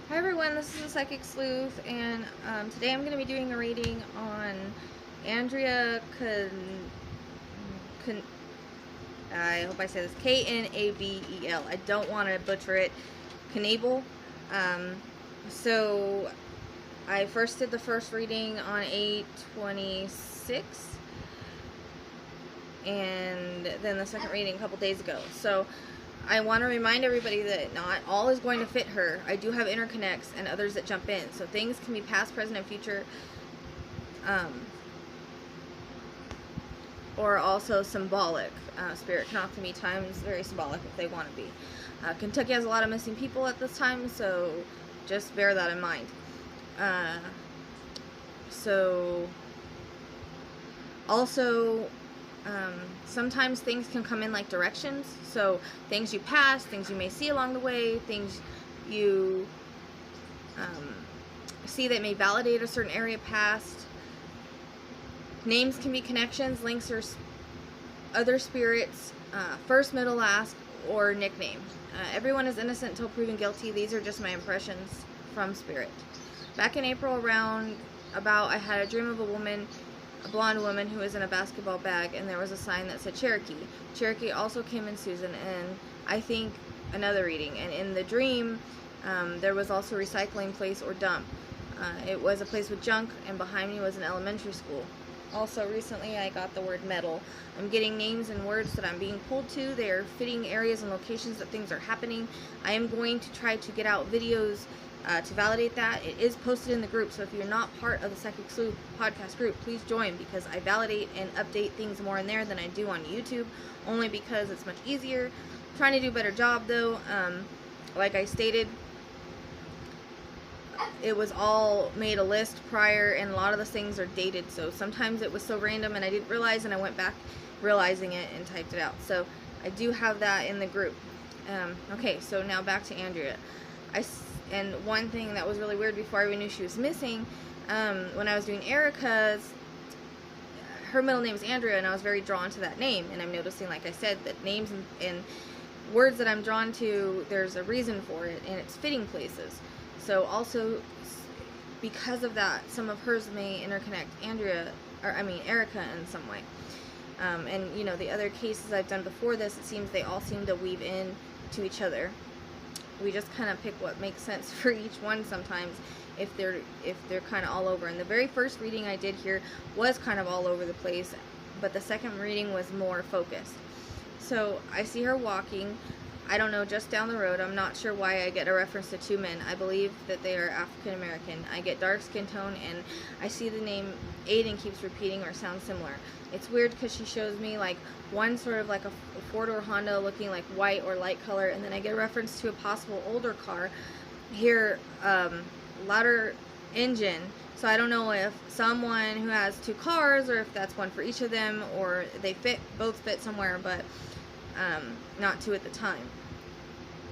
Hi everyone, this is the Psychic Sleuth, and today I'm going to be doing a reading on Andrea I hope I say this, Knabel. I don't want to butcher it, Knabel. So I first did the first reading on 8/26, and then the second reading a couple days ago. So I want to remind everybody that not all is going to fit her. I do have interconnects and others that jump in. So things can be past, present, and future. Or also symbolic. Spirit can often be times very symbolic if they want to be. Kentucky has a lot of missing people at this time, so just bear that in mind. Sometimes things can come in like directions. So things you pass, things you may see along the way, things you see that may validate a certain area past. Names can be connections, links, or other spirits, first, middle, last, or nickname. Everyone is innocent until proven guilty. These are just my impressions from spirit. Back in April I had a dream of a blonde woman who was in a basketball bag, and there was a sign that said Cherokee. Cherokee also came in Susan, and I think another reading. And in the dream, there was also a recycling place or dump. It was a place with junk, and behind me was an elementary school. Also, recently I got the word metal. I'm getting names and words that I'm being pulled to. They are fitting areas and locations that things are happening. I am going to try to get out videos to validate that. It is posted in the group, so if you're not part of the Psychic Sleuth podcast group, please join, because I validate and update things more in there than I do on YouTube, only because it's much easier. I'm trying to do a better job, though. Like I stated, it was all made a list prior, and a lot of the things are dated, so sometimes it was so random and I didn't realize, and I went back realizing it and typed it out. So I do have that in the group. Okay, so now back to Andrea. And one thing that was really weird before I even knew she was missing, when I was doing Erica's, her middle name is Andrea, and I was very drawn to that name. And I'm noticing, like I said, that names and words that I'm drawn to, there's a reason for it, and it's fitting places. So also, because of that, some of hers may interconnect Erica in some way. And you know, the other cases I've done before this, it seems they all seem to weave in to each other. We just kind of pick what makes sense for each one sometimes, if they're kind of all over. And the very first reading I did here was kind of all over the place, but the second reading was more focused. So I see her walking, I don't know, just down the road. I'm not sure why I get a reference to two men. I believe that they are African American. I get dark skin tone, and I see the name Aiden keeps repeating or sounds similar. It's weird because she shows me like one sort of like a four-door Honda looking like white or light color, and then I get a reference to a possible older car here, louder engine. So I don't know if someone who has two cars, or if that's one for each of them, or they both fit somewhere, but not two at the time.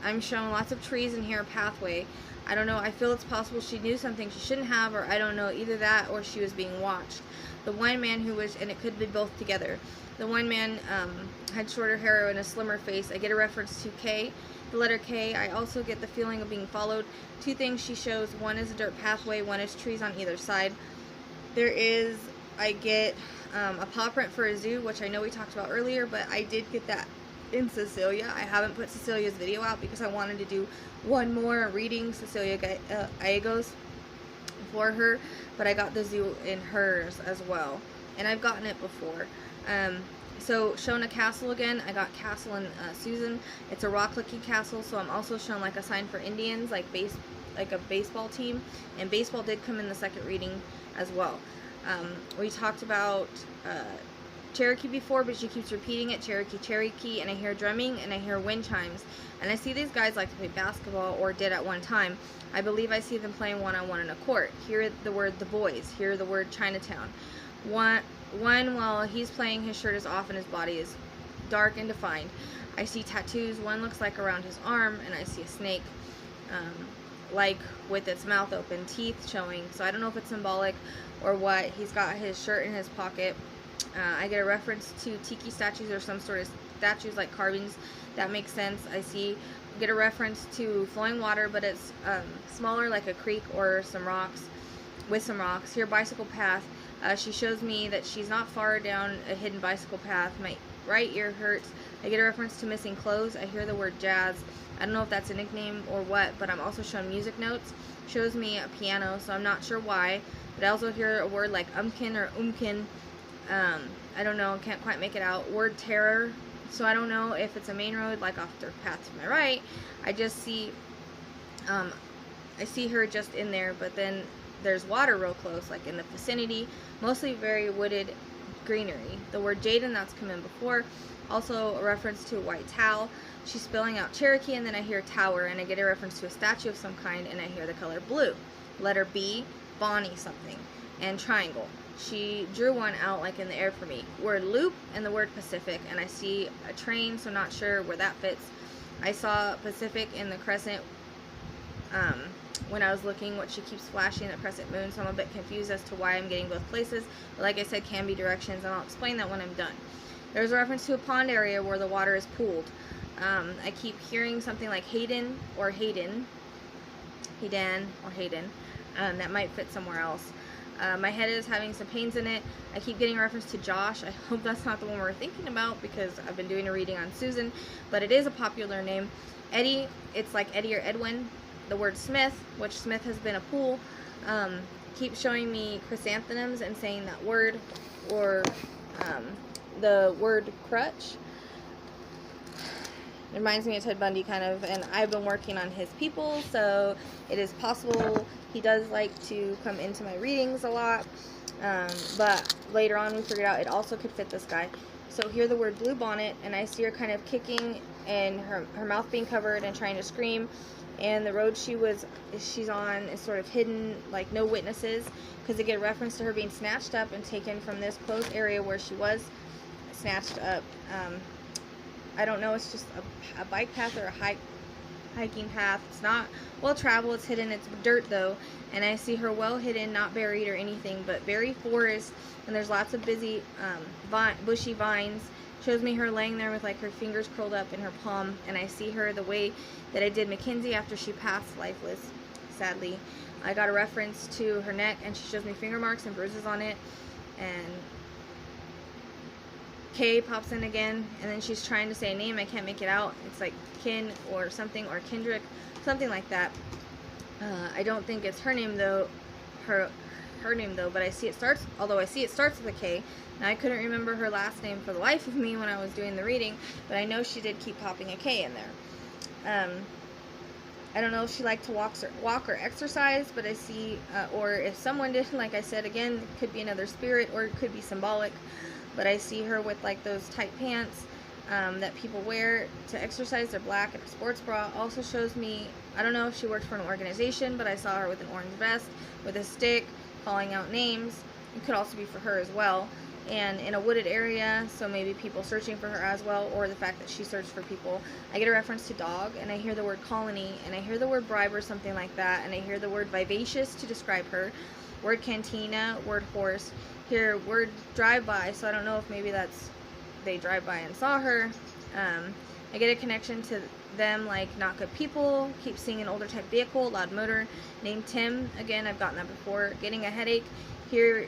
I'm shown lots of trees in here, a pathway. I don't know, I feel it's possible she knew something she shouldn't have, or I don't know, either that or she was being watched. The one man and it could be both together. The one man had shorter hair and a slimmer face. I get a reference to K, the letter K. I also get the feeling of being followed. Two things she shows. One is a dirt pathway, one is trees on either side. I get a paw print for a zoo, which I know we talked about earlier, but I did get that in Cecilia. I haven't put Cecilia's video out because I wanted to do one more reading, Cecilia Gallegos, for her, but I got the zoo in hers as well, and I've gotten it before. So shown a castle again. I got castle in Susan. It's a rock-looking castle, so I'm also shown like a sign for Indians, like a baseball team, and baseball did come in the second reading as well. We talked about Cherokee before, but she keeps repeating it, Cherokee, and I hear drumming and I hear wind chimes, and I see these guys like to play basketball, or did at one time. I believe I see them playing one-on-one in a court. Hear the word the boys, hear the word Chinatown. One while he's playing, his shirt is off and his body is dark and defined. I see tattoos. One looks like around his arm, and I see a snake, like with its mouth open, teeth showing. So I don't know if it's symbolic or what. He's got his shirt in his pocket. I get a reference to tiki statues or some sort of statues like carvings. That makes sense. I see get a reference to flowing water, but it's smaller, like a creek or some rocks, with some rocks. Here, bicycle path. She shows me that she's not far down a hidden bicycle path. My right ear hurts. I get a reference to missing clothes. I hear the word jazz. I don't know if that's a nickname or what, but I'm also shown music notes. Shows me a piano, so I'm not sure why. But I also hear a word like umkin or umkin. I don't know, can't quite make it out. Word terror. So I don't know if it's a main road, like off the path to my right. I just see, I see her just in there, but then there's water real close, like in the vicinity. Mostly very wooded greenery. The word Jaden, that's come in before. Also a reference to a white towel. She's spelling out Cherokee, and then I hear tower, and I get a reference to a statue of some kind, and I hear the color blue. Letter B, Bonnie something, and triangle. She drew one out like in the air for me. Word loop and the word Pacific, and I see a train, so not sure where that fits. I saw Pacific in the crescent when I was looking what she keeps flashing, the crescent moon, so I'm a bit confused as to why I'm getting both places. But like I said, can be directions, and I'll explain that when I'm done. There's a reference to a pond area where the water is pooled. I keep hearing something like Hayden or Hayden. Hayden or Hayden. That might fit somewhere else. My head is having some pains in it. I keep getting a reference to Josh. I hope that's not the one we're thinking about, because I've been doing a reading on Susan, but it is a popular name. Eddie, it's like Eddie or Edwin. The word Smith, which Smith has been a pool, keeps showing me chrysanthemums and saying that word, or the word crutch. It reminds me of Ted Bundy kind of, and I've been working on his people, so it is possible he does like to come into my readings a lot, but later on we figured out it also could fit this guy. So here the word blue bonnet, and I see her kind of kicking and her mouth being covered and trying to scream, and the road she's on is sort of hidden, like no witnesses, because they get a reference to her being snatched up and taken from this closed area where she was snatched up. I don't know, it's just a bike path or a hiking path. It's not well traveled, it's hidden, it's dirt though, and I see her well hidden, not buried or anything, but very forest, and there's lots of busy bushy vines. Shows me her laying there with like her fingers curled up in her palm, and I see her the way that I did Mackenzie after she passed lifeless, sadly. I got a reference to her neck, and she shows me finger marks and bruises on it, and K pops in again, and then she's trying to say a name. I can't make it out. It's like Kin or something, or Kendrick, something like that. I don't think it's her name though, her name though, but I see it starts, although I see it starts with a K. Now I couldn't remember her last name for the life of me when I was doing the reading, but I know she did keep popping a K in there. I don't know if she liked to walk or exercise, but I see, or if someone did, like I said, again, it could be another spirit, or it could be symbolic, but I see her with like those tight pants that people wear to exercise. They're black, and a sports bra. Also shows me, I don't know if she worked for an organization, but I saw her with an orange vest, with a stick, calling out names. It could also be for her as well, and in a wooded area, so maybe people searching for her as well, or the fact that she searched for people. I get a reference to dog, and I hear the word colony, and I hear the word bribe or something like that, and I hear the word vivacious to describe her, word cantina, word horse, here word drive-by, so I don't know if maybe that's they drive by and saw her. I get a connection to them like not good people, keep seeing an older type vehicle, loud motor, name Tim, again I've gotten that before, getting a headache, here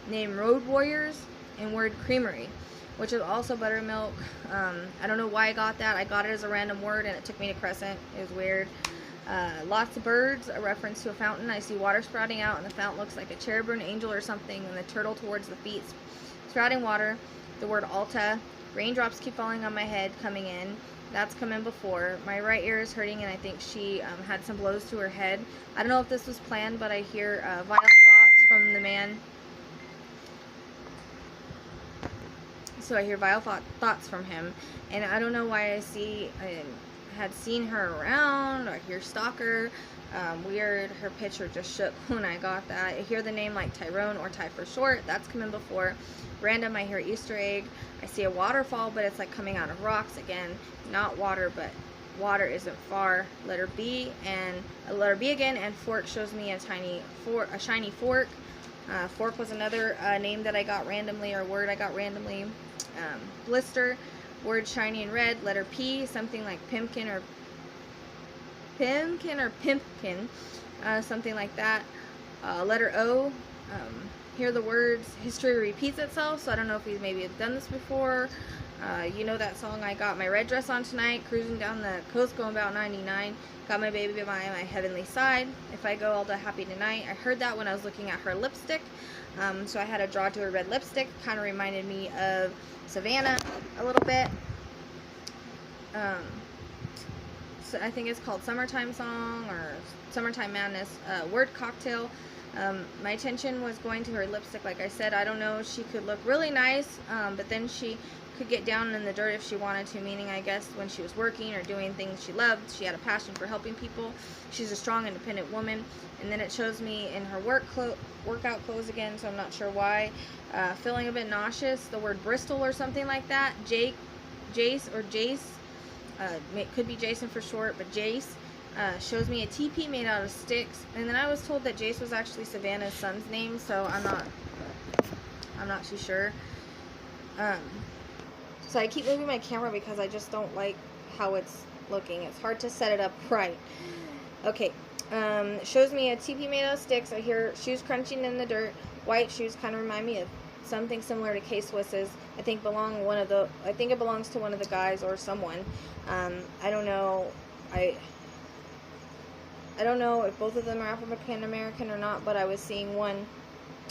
name road warriors, and word creamery, which is also buttermilk. I don't know why I got that. I got it as a random word, and it took me to Crescent. It was weird. Lots of birds, a reference to a fountain. I see water sprouting out, and the fountain looks like a cherub or an angel or something, and the turtle towards the feet sprouting water. The word Alta. Raindrops keep falling on my head, coming in. That's come in before. My right ear is hurting, and I think she had some blows to her head. I don't know if this was planned, but I hear vile thoughts from the man. So I hear vile thoughts from him, and I don't know why I had seen her around, or I hear stalker. Weird. Her picture just shook when I got that. I hear the name like Tyrone, or Ty for short. That's come in before. Random, I hear Easter egg. I see a waterfall, but it's like coming out of rocks again. Not water, but water isn't far. Letter B, and a letter B again, and fork shows me a shiny fork. Fork was another name that I got randomly, or word I got randomly. Blister, word shiny and red. Letter P, something like pumpkin or Pimkin or Pimpkin, something like that. Letter O, hear the words, history repeats itself, so I don't know if he's maybe done this before. You know that song, I got my red dress on tonight, cruising down the coast going about 99, got my baby by my heavenly side, if I go I'll die happy tonight. I heard that when I was looking at her lipstick, so I had to draw to her red lipstick. Kind of reminded me of Savannah a little bit. So I think it's called Summertime Song or Summertime Madness. Word cocktail. My attention was going to her lipstick, like I said. I don't know, she could look really nice, but then she could get down in the dirt if she wanted to, meaning I guess when she was working or doing things she loved, she had a passion for helping people. She's a strong, independent woman. And then it shows me in her workout clothes again, so I'm not sure why. Feeling a bit nauseous, the word Bristol or something like that. Jace, it could be Jason for short, but Jace. Shows me a teepee made out of sticks, and then I was told that Jace was actually Savannah's son's name, so I'm not too sure. So I keep moving my camera because I just don't like how it's looking. It's hard to set it up right. Okay, shows me a teepee made out of sticks. I hear shoes crunching in the dirt. White shoes kind of remind me of something similar to K-Swiss's. I think it belongs to one of the guys or someone. I don't know. I don't know if both of them are African American or not, but I was seeing one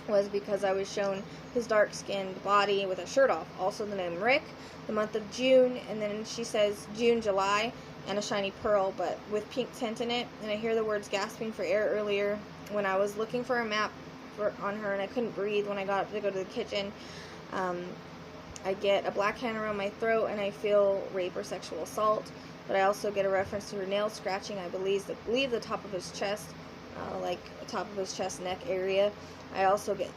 was because I was shown his dark-skinned body with a shirt off. Also the name Rick, the month of June, and then she says June, July, and a shiny pearl, but with pink tint in it. And I hear the words gasping for air earlier when I was looking for a map on her, and I couldn't breathe when I got up to go to the kitchen. I get a black hand around my throat, and I feel rape or sexual assault. But I also get a reference to her nails scratching, I believe the top of his chest, like the top of his chest neck area. I also get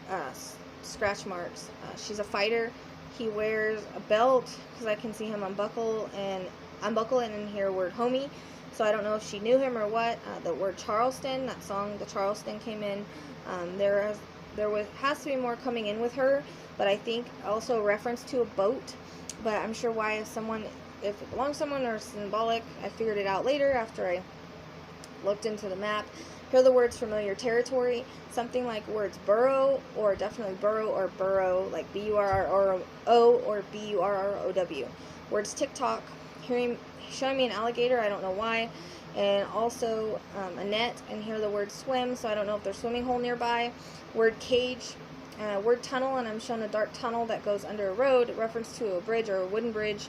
scratch marks. She's a fighter. He wears a belt because I can see him unbuckle and hear the word homie. So I don't know if she knew him or what. The word Charleston, that song, the Charleston came in. There has to be more coming in with her, but I think also a reference to a boat. But I'm sure why if it belongs to someone or symbolic. I figured it out later after I looked into the map. Hear the words familiar territory, something like words burrow, or definitely burrow or burrow, like B-U-R-R-O or B-U-R-R-O-W. Words TikTok, showing me an alligator, I don't know why, and also a net, and hear the word swim, so I don't know if there's a swimming hole nearby. Word cage, word tunnel, and I'm shown a dark tunnel that goes under a road, reference to a bridge or a wooden bridge.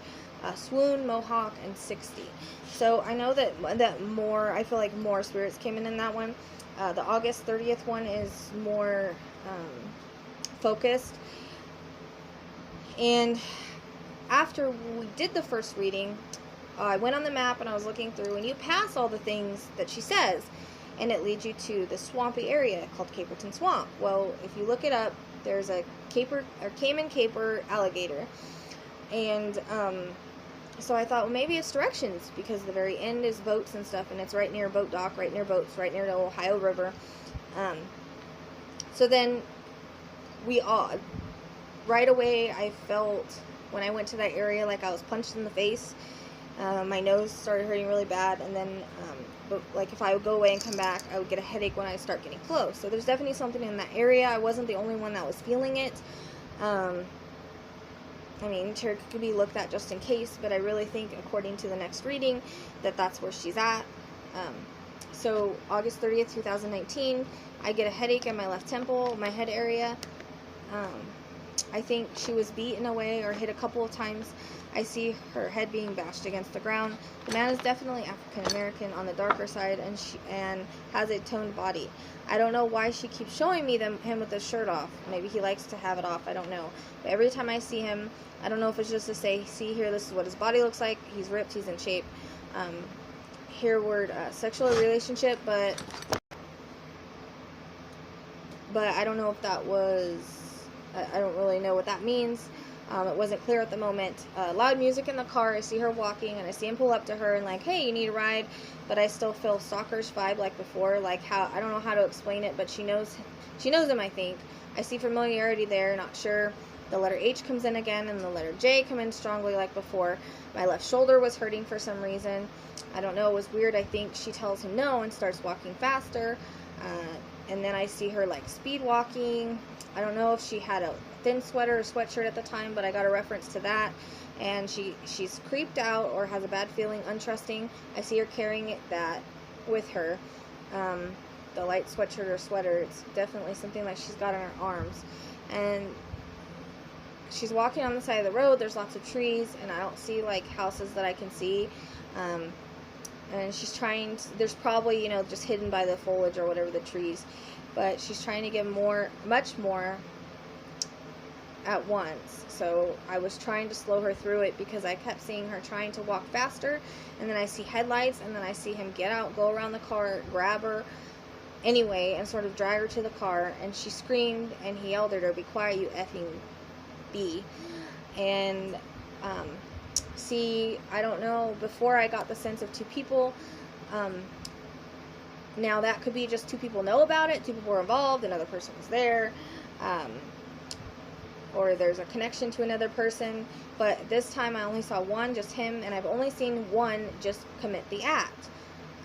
Swoon, Mohawk, and 60. So I know that I feel like more spirits came in that one. The August 30th one is more focused. And after we did the first reading, I went on the map and I was looking through, and you pass all the things that she says, and it leads you to the swampy area called Caperton Swamp. Well, if you look it up, there's a Cayman caper alligator. And so I thought, well, maybe it's directions, because the very end is boats and stuff, and it's right near a boat dock, right near boats, right near the Ohio River. So then right away I felt, when I went to that area, like I was punched in the face. My nose started hurting really bad, and then but like if I would go away and come back, I would get a headache when I start getting close. So there's definitely something in that area. I wasn't the only one that was feeling it. I mean, sure, it could be looked at just in case, but I really think, according to the next reading, that that's where she's at. So, August 30th, 2019, I get a headache in my left temple, my head area. I think she was beaten away or hit a couple of times. I see her head being bashed against the ground. The man is definitely African American on the darker side, and has a toned body. I don't know why she keeps showing me him with his shirt off. Maybe he likes to have it off. I don't know. But every time I see him, I don't know if it's just to say, see here, this is what his body looks like. He's ripped. He's in shape. Here word sexual relationship, but I don't know if that was. I don't really know what that means. It wasn't clear at the moment. Loud music in the car. I see her walking, and I see him pull up to her and like, hey, you need a ride? But I still feel stalkerish vibe like before. Like how, I don't know how to explain it, but she knows him, I think. I see familiarity there, not sure. The letter H comes in again, and the letter J come in strongly like before. My left shoulder was hurting for some reason. I don't know, it was weird. I think she tells him no and starts walking faster. And then I see her like speed walking. I don't know if she had a thin sweater or sweatshirt at the time, but I got a reference to that. And she's creeped out or has a bad feeling, untrusting. I see her carrying that with her. The light sweatshirt or sweater, it's definitely something like she's got on her arms. And she's walking on the side of the road. There's lots of trees, and I don't see like houses that I can see. And she's trying to, there's probably, you know, just hidden by the foliage or whatever, the trees, but she's trying to give much more at once. So I was trying to slow her through it because I kept seeing her trying to walk faster, and then I see headlights, and then I see him get out, go around the car, grab her anyway, and sort of drag her to the car. And she screamed, and he yelled at her, "Be quiet, you effing B." And see, I don't know, before I got the sense of two people. Now that could be just two people know about it, two people were involved, another person was there, or there's a connection to another person. But this time I only saw one, just him, and I've only seen one just commit the act.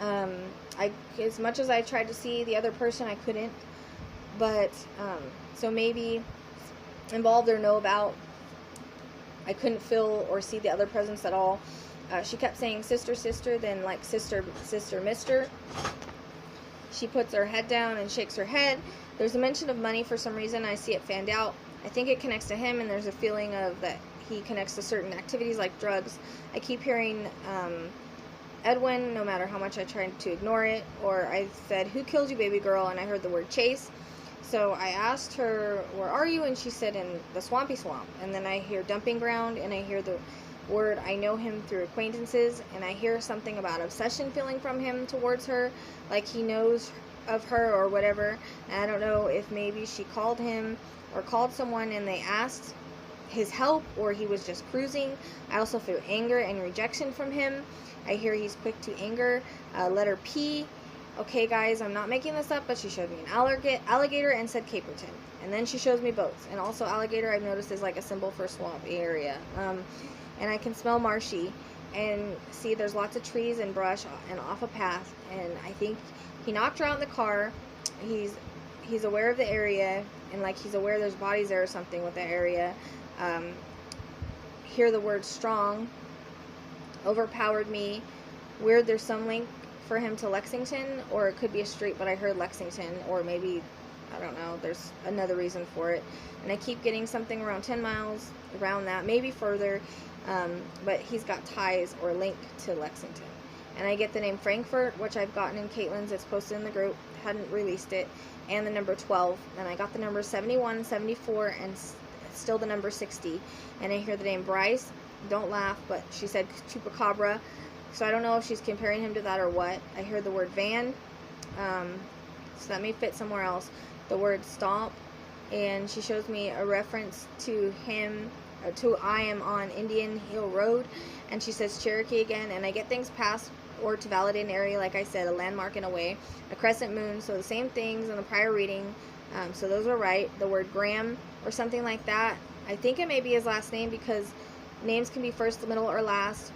As much as I tried to see the other person, I couldn't. But so maybe involved or know about. I couldn't feel or see the other presence at all. She kept saying sister, sister, then like sister, sister, mister. She puts her head down and shakes her head. There's a mention of money for some reason. I see it fanned out. I think it connects to him, and there's a feeling of that he connects to certain activities like drugs. I keep hearing Edwin, no matter how much I tried to ignore it. Or I said, "Who killed you, baby girl?" And I heard the word chase. So I asked her, "Where are you?" And she said, "In the swampy swamp." And then I hear dumping ground, and I hear the word, I know him through acquaintances, and I hear something about obsession feeling from him towards her, like he knows of her or whatever. And I don't know if maybe she called him or called someone and they asked his help, or he was just cruising. I also feel anger and rejection from him. I hear he's quick to anger. Letter P. Okay, guys, I'm not making this up, but she showed me an alligator and said Caperton. And then she shows me boats. And also alligator, I've noticed, is like a symbol for swamp area. And I can smell marshy. And see, there's lots of trees and brush and off a path. And I think he knocked her out in the car. He's aware of the area. And like he's aware there's bodies there or something with the area. Hear the word strong. Overpowered me. Weird, there's some link for him to Lexington, or it could be a street, but I heard Lexington, or maybe, I don't know, there's another reason for it. And I keep getting something around 10 miles, around that, maybe further, but he's got ties or link to Lexington. And I get the name Frankfurt, which I've gotten in Caitlin's, it's posted in the group, hadn't released it, and the number 12, and I got the number 71, 74, and still the number 60. And I hear the name Bryce, don't laugh, but she said Chupacabra. So I don't know if she's comparing him to that or what. I hear the word van, so that may fit somewhere else. The word stomp, and she shows me a reference to him, to I am on Indian Hill Road, and she says Cherokee again, and I get things past or to validate an area, like I said, a landmark in a way, a crescent moon, so the same things in the prior reading, so those were right. The word Graham or something like that, I think it may be his last name because names can be first, middle, or last.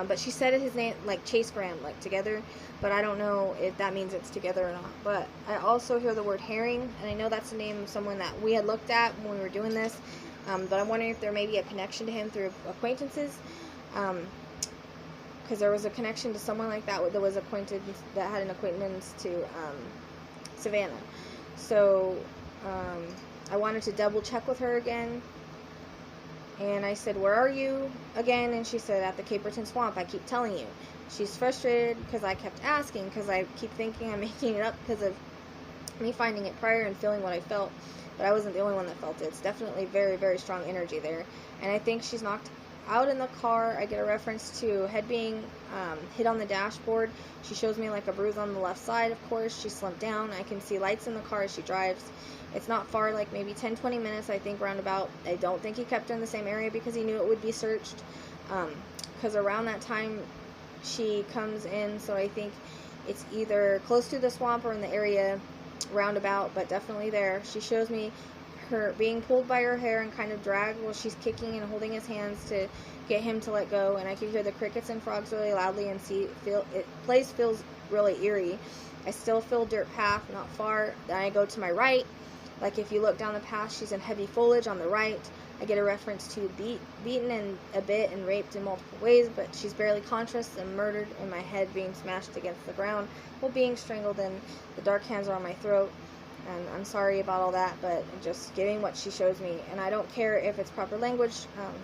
But she said his name, like Chase Graham, like together, but I don't know if that means it's together or not. But I also hear the word Herring, and I know that's the name of someone that we had looked at when we were doing this, but I'm wondering if there may be a connection to him through acquaintances, because there was a connection to someone like that that was acquainted, that had an acquaintance to Savannah. So I wanted to double check with her again. And I said, "Where are you again?" And she said, "At the Caperton Swamp. I keep telling you." She's frustrated because I kept asking, because I keep thinking I'm making it up because of me finding it prior and feeling what I felt. But I wasn't the only one that felt it. It's definitely very, very strong energy there. And I think she's knocked out in the car. I get a reference to head being hit on the dashboard. She shows me like a bruise on the left side, of course. She slumped down. I can see lights in the car as she drives. It's not far, like maybe 10-20 minutes, I think, roundabout. I don't think he kept her in the same area because he knew it would be searched. Because around that time, she comes in, so I think it's either close to the swamp or in the area roundabout, but definitely there. She shows me her being pulled by her hair and kind of dragged while she's kicking and holding his hands to get him to let go. And I can hear the crickets and frogs really loudly, and place feels really eerie. I still feel dirt path, not far. Then I go to my right. Like if you look down the path, she's in heavy foliage on the right. I get a reference to beaten and a bit and raped in multiple ways, but she's barely conscious and murdered in my head, being smashed against the ground while being strangled, and the dark hands are on my throat. And I'm sorry about all that, but I'm just giving what she shows me, and I don't care if it's proper language.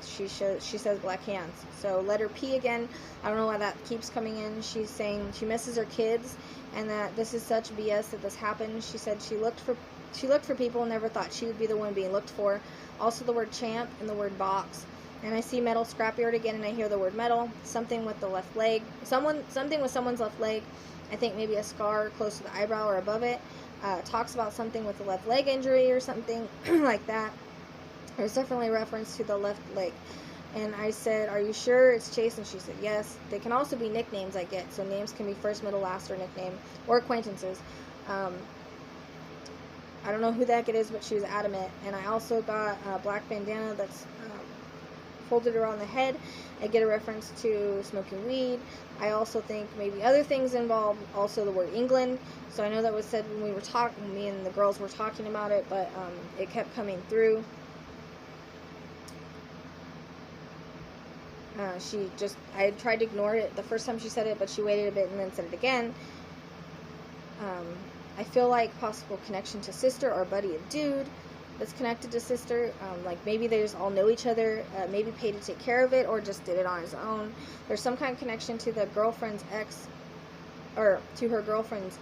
She says black hands. So letter P again. I don't know why that keeps coming in. She's saying she misses her kids, and that this is such BS that this happened. She said she looked for people and never thought she would be the one being looked for. Also the word champ and the word box. And I see metal scrapyard again, and I hear the word metal. Something with the left leg. Something with someone's left leg. I think maybe a scar close to the eyebrow or above it. Talks about something with the left leg injury or something like that. There's definitely a reference to the left leg. And I said, are you sure it's Chase? And she said, yes. They can also be nicknames I get. So names can be first, middle, last, or nickname, or acquaintances. I don't know who the heck it is, but she was adamant. And I also got a black bandana that's folded around the head. I get a reference to smoking weed. I also think maybe other things involved. Also the word England. So I know that was said when we were talking, me and the girls were talking about it, but it kept coming through. I tried to ignore it the first time she said it, but she waited a bit and then said it again. I feel like possible connection to sister or buddy of dude that's connected to sister. Like maybe they just all know each other, maybe paid to take care of it or just did it on his own. There's some kind of connection to the girlfriend's ex, or to her girlfriend's,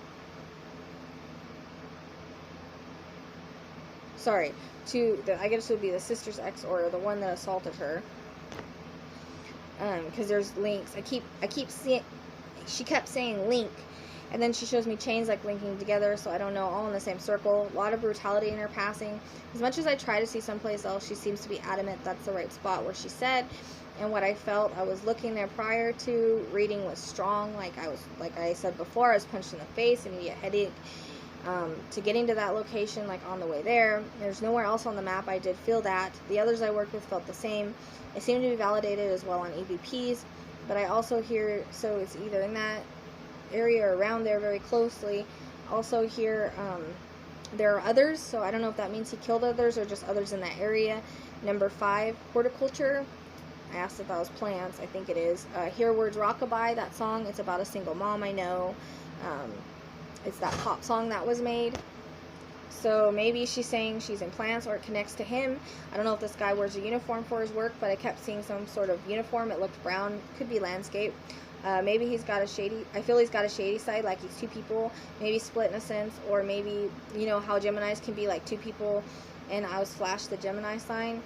sorry, I guess it would be the sister's ex or the one that assaulted her. Because there's links. I keep seeing, she kept saying link, and then she shows me chains like linking together, so I don't know, all in the same circle. A lot of brutality in her passing. As much as I try to see someplace else, she seems to be adamant that's the right spot where she said. And what I felt, I was looking there prior to, reading was strong. Like I said before, I was punched in the face, immediate headache. To getting to that location, like on the way there, there's nowhere else on the map I did feel that. The others I worked with felt the same. It seemed to be validated as well on EVPs, but I also hear, so it's either in that area or around there very closely. Also here, there are others, so I don't know if that means he killed others or just others in that area. Number 5, horticulture. I asked if that was plants. I think it is. Hear words rockabye, that song. It's about a single mom I know. It's that pop song that was made. So maybe she's saying she's in plants, or it connects to him. I don't know if this guy wears a uniform for his work, but I kept seeing some sort of uniform. It looked brown. Could be landscape. Maybe he's got I feel he's got a shady side, like he's two people, maybe split in a sense, or maybe, you know how Geminis can be like two people, and I was flashed the Gemini sign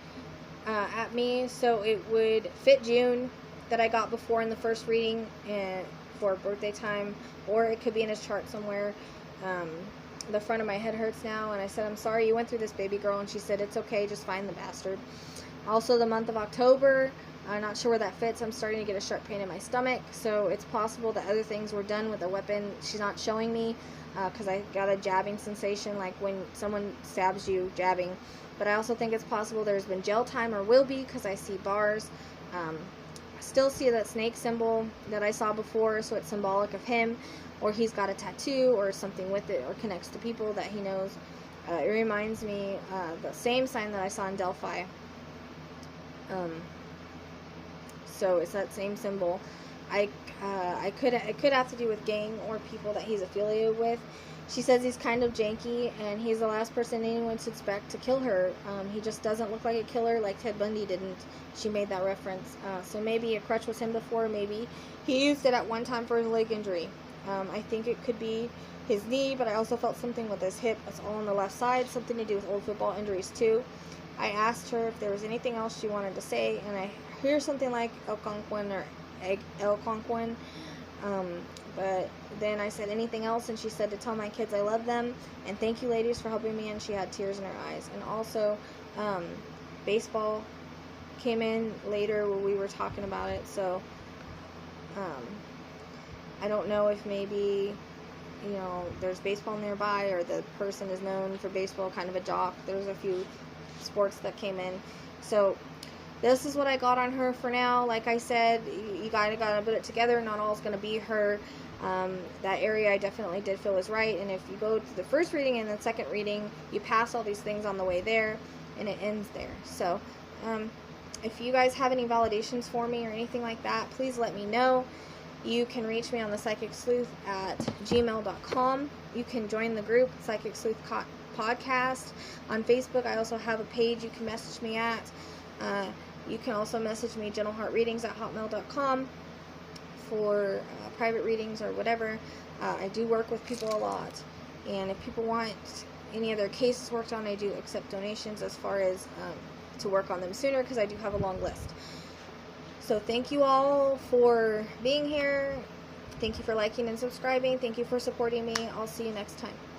at me. So it would fit June that I got before in the first reading for birthday time, or it could be in his chart somewhere. The front of my head hurts now, and I said, I'm sorry you went through this, baby girl, and she said, it's okay, just find the bastard. Also the month of October, I'm not sure where that fits. I'm starting to get a sharp pain in my stomach, so it's possible that other things were done with a weapon. She's not showing me, because I got a jabbing sensation, like when someone stabs you, jabbing. But I also think it's possible there's been jail time, or will be, because I see bars. I still see that snake symbol that I saw before, so it's symbolic of him, or he's got a tattoo or something with it, or connects to people that he knows. It reminds me the same sign that I saw in Delphi. So it's that same symbol. It could have to do with gang or people that he's affiliated with. She says he's kind of janky, and he's the last person anyone should expect to kill her. He just doesn't look like a killer like Ted Bundy didn't. She made that reference. So maybe a crutch was him before. Maybe he used it at one time for his leg injury. I think it could be his knee, but I also felt something with his hip. That's all on the left side. Something to do with old football injuries too. I asked her if there was anything else she wanted to say, and I hear something like El Conquin or El Conquin. But then I said anything else, and she said to tell my kids I love them, and thank you ladies for helping me, and she had tears in her eyes. And also, baseball came in later when we were talking about it, so I don't know if maybe you know, there's baseball nearby, or the person is known for baseball, kind of a jock. There's a few sports that came in. So this is what I got on her for now. Like I said, you gotta put it together. Not all is gonna be her. That area I definitely did feel was right. And if you go to the first reading and the second reading, you pass all these things on the way there, and it ends there. So if you guys have any validations for me or anything like that, please let me know. You can reach me on the Psychic Sleuth at gmail.com. You can join the group, Psychic Sleuth Podcast. On Facebook, I also have a page you can message me at. You can also message me, gentleheartreadings@hotmail.com, for private readings or whatever. I do work with people a lot. And if people want any of their cases worked on, I do accept donations as far as to work on them sooner, because I do have a long list. So thank you all for being here. Thank you for liking and subscribing. Thank you for supporting me. I'll see you next time.